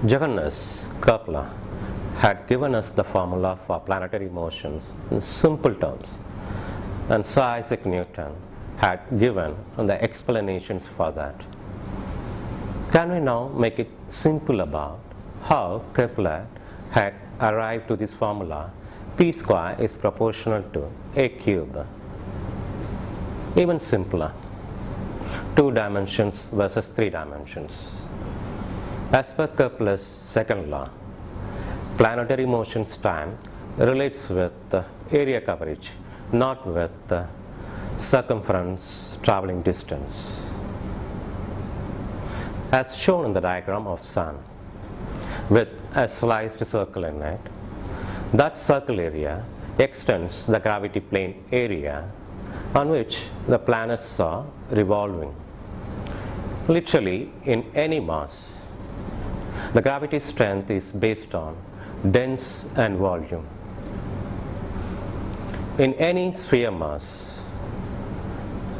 Johannes Kepler had given us the formula for planetary motions in simple terms, and Sir Isaac Newton had given the explanations for that. Can we now make it simple about how Kepler had arrived to this formula? P square is proportional to A cube. Even simpler, 2 dimensions versus 3 dimensions. As per Kepler's second law, planetary motion's time relates with area coverage, not with circumference traveling distance. As shown in the diagram of Sun, with a sliced circle in it, that circle area extends the gravity plane area on which the planets are revolving. Literally, in any mass, the gravity strength is based on dense and volume. In any sphere mass,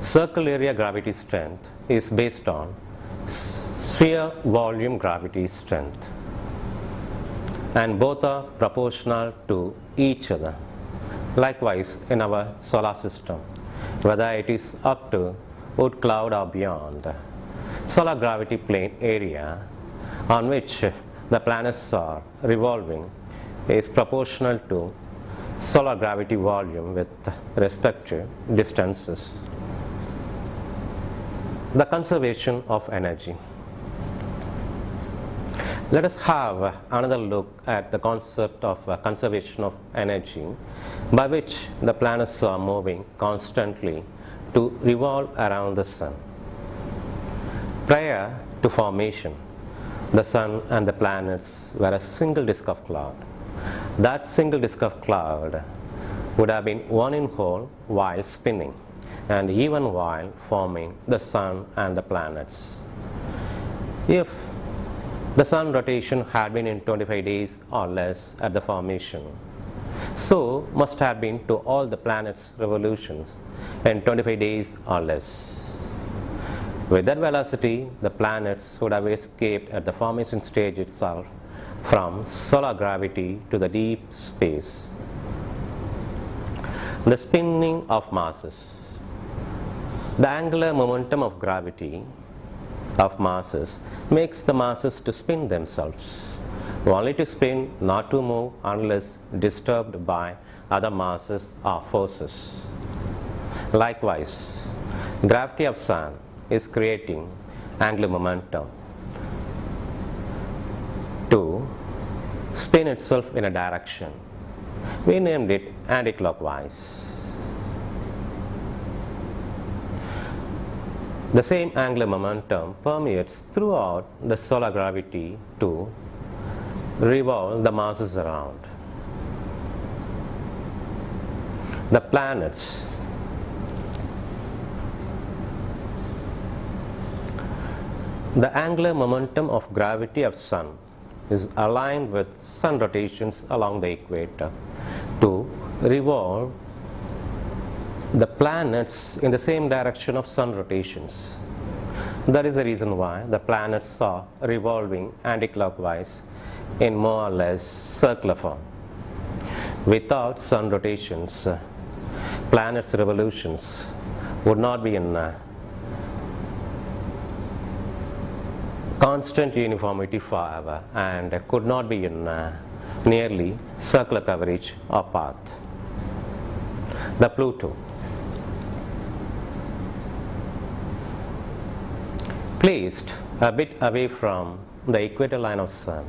circle area gravity strength is based on sphere volume gravity strength, and both are proportional to each other. Likewise, in our solar system, whether it is up to Oort cloud or beyond, solar gravity plane area on which the planets are revolving is proportional to solar gravity volume with respect to distances. The conservation of energy. Let us have another look at the concept of conservation of energy, by which the planets are moving constantly to revolve around the Sun. Prior to formation, the Sun and the planets were a single disk of cloud. That single disk of cloud would have been one in whole while spinning, and even while forming the Sun and the planets. If the Sun rotation had been in 25 days or less at the formation, so must have been to all the planets' revolutions in 25 days or less. With that velocity, the planets would have escaped at the formation stage itself from solar gravity to the deep space. The spinning of masses. The angular momentum of gravity of masses makes the masses to spin themselves, only to spin, not to move unless disturbed by other masses or forces. Likewise, gravity of Sun is creating angular momentum to spin itself in a direction. We named it anticlockwise. The same angular momentum permeates throughout the solar gravity to revolve the masses around. The planets. The angular momentum of gravity of Sun is aligned with Sun rotations along the equator to revolve the planets in the same direction of Sun rotations. That is the reason why the planets are revolving anticlockwise in more or less circular form. Without Sun rotations, planets' revolutions would not be in constant uniformity forever and could not be in nearly circular coverage or path. The Pluto. Placed a bit away from the equator line of Sun,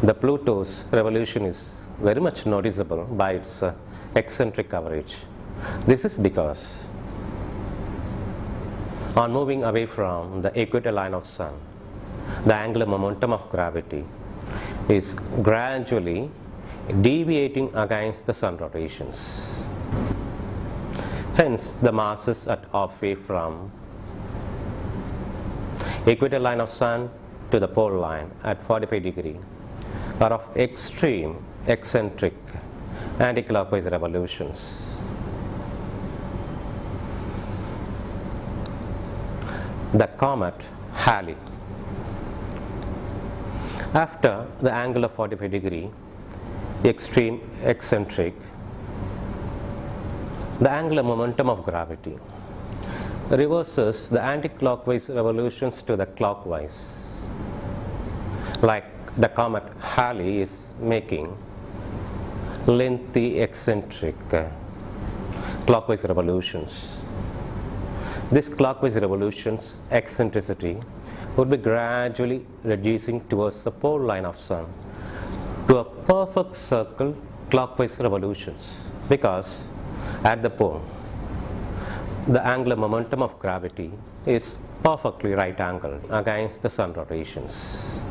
the Pluto's revolution is very much noticeable by its eccentric coverage. This is because on moving away from the equator line of Sun, the angular momentum of gravity is gradually deviating against the Sun rotations. Hence, the masses at halfway from equator line of Sun to the pole line at 45 degrees are of extreme eccentric anticlockwise revolutions. The comet Halley. After the angle of 45 degree, extreme eccentric, the angular momentum of gravity reverses the anti-clockwise revolutions to the clockwise, like the comet Halley is making lengthy eccentric clockwise revolutions. This clockwise revolutions eccentricity would be gradually reducing towards the pole line of Sun to a perfect circle clockwise revolutions, because at the pole the angular momentum of gravity is perfectly right angled against the Sun rotations.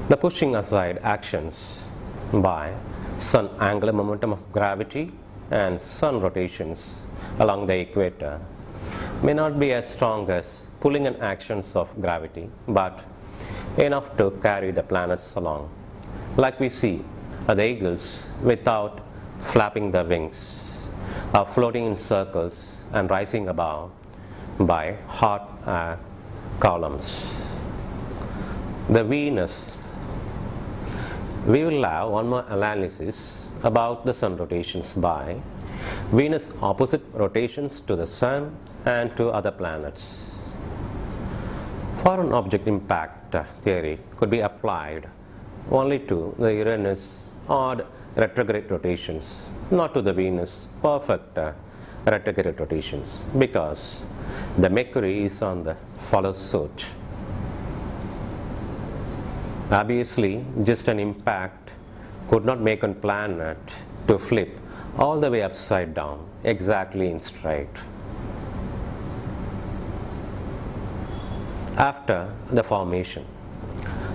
The pushing aside actions by Sun angular momentum of gravity and Sun rotations along the equator may not be as strong as pulling and actions of gravity, but enough to carry the planets along, like we see the eagles without flapping their wings, are floating in circles and rising above by hot air columns. The Venus. We will have one more analysis about the Sun rotations by Venus opposite rotations to the Sun and to other planets. Foreign object impact theory could be applied only to the Uranus odd retrograde rotations, not to the Venus perfect retrograde rotations, because the Mercury is on the follow suit. Obviously, just an impact could not make a planet to flip all the way upside down, exactly in straight. After the formation,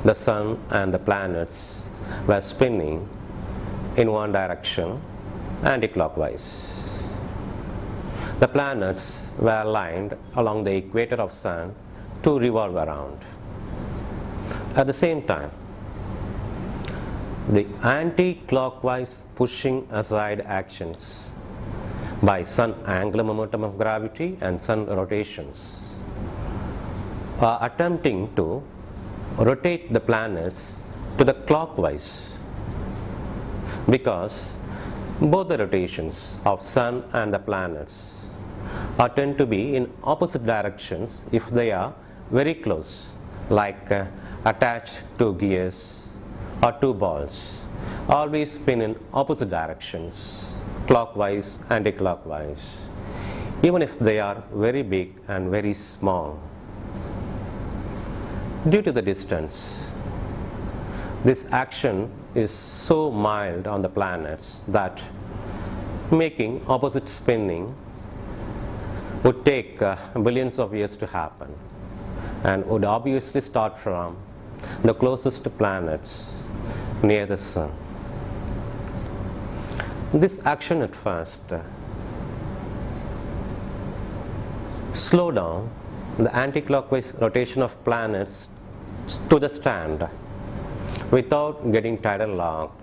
the Sun and the planets were spinning in one direction, anti-clockwise. The planets were aligned along the equator of Sun to revolve around. At the same time, the anti-clockwise pushing aside actions by Sun angular momentum of gravity and Sun rotations are attempting to rotate the planets to the clockwise, because both the rotations of Sun and the planets are tend to be in opposite directions if they are very close, like attached to gears or two balls, always spin in opposite directions, clockwise, anti-clockwise, even if they are very big and very small. Due to the distance, this action is so mild on the planets that making opposite spinning would take billions of years to happen, and would obviously start from the closest planets near the Sun. This action at first slow down the anti-clockwise rotation of planets to the stand without getting tidal locked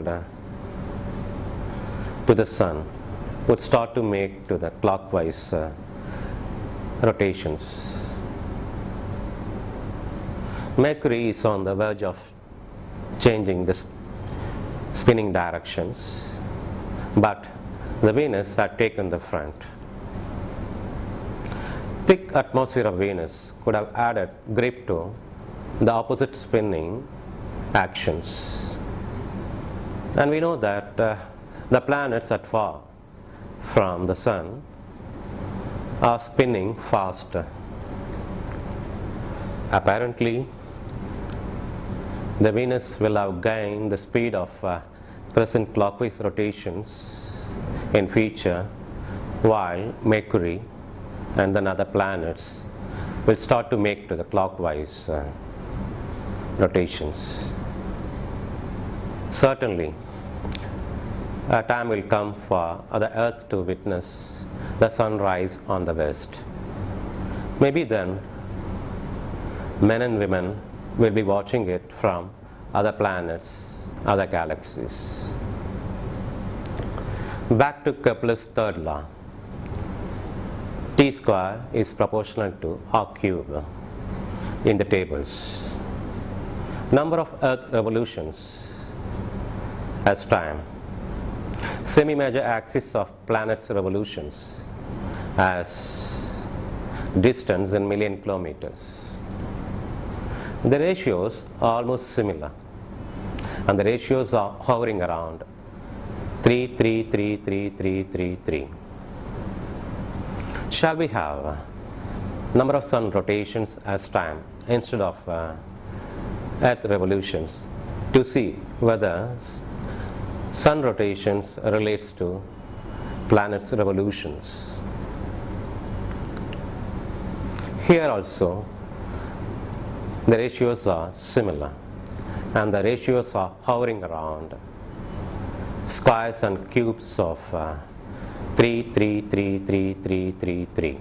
to the Sun, would start to make to the clockwise rotations. Mercury is on the verge of changing the spinning directions, but the Venus had taken the front. Thick atmosphere of Venus could have added grip to the opposite spinning actions. And we know that the planets that far from the Sun are spinning faster. Apparently, the Venus will have gained the speed of present clockwise rotations in future, while Mercury and then other planets will start to make to the clockwise rotations. Certainly, a time will come for the Earth to witness the sunrise on the west. Maybe then men and women will be watching it from other planets, other galaxies. Back to Kepler's third law. T square is proportional to R cube in the tables. Number of Earth revolutions as time. Semi-major axis of planets' revolutions as distance in million kilometers. The ratios are almost similar, and the ratios are hovering around 3, 3, 3, 3, 3, 3, 3. Shall we have number of sun rotations as time instead of Earth revolutions to see whether sun rotations relates to planets' revolutions? Here also the ratios are similar, and the ratios are hovering around squares and cubes of 3, 3, 3, 3, 3, 3, 3.